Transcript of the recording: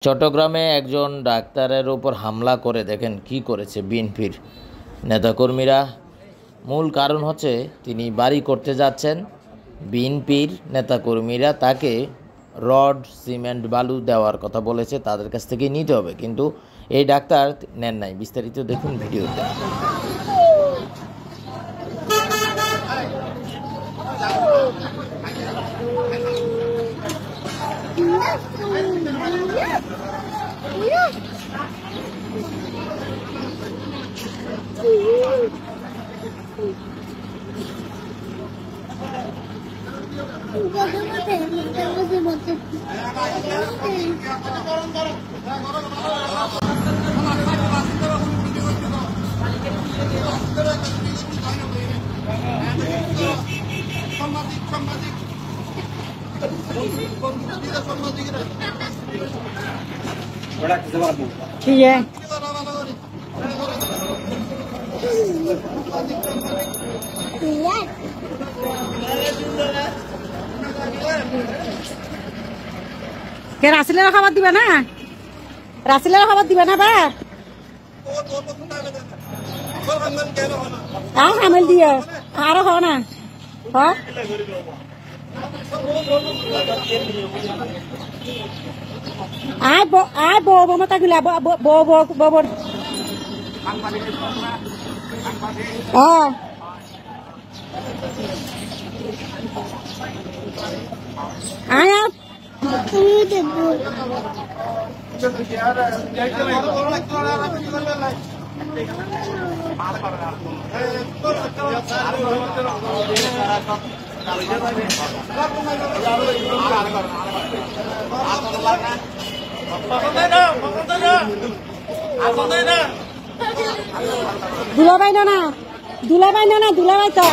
চট্টগ্রামে একজন ডাক্তারের উপর হামলা করে দেখেন কি করেছে বিএনপির নেতাকর্মীরা। মূল কারণ হচ্ছে তিনি বাড়ি করতে যাচ্ছেন। বিএনপির নেতাকর্মীরা তাকে রড সিমেন্ট বালু দেওয়ার কথা বলেছে, তাদের কাছ থেকে নিতে হবে, কিন্তু এই ডাক্তার নেন নাই। বিস্তারিত দেখুন ভিডিওতে। ठीक है কে রাসেলের খবর দিবে না? রাসেলের খবর দিবে না বা হামেল দিয়ে আরো হ না আয় বো বো মতা গুলা বো বো বো বো আয় দুলাবাই না দুলাবাই না দুলাবাই তো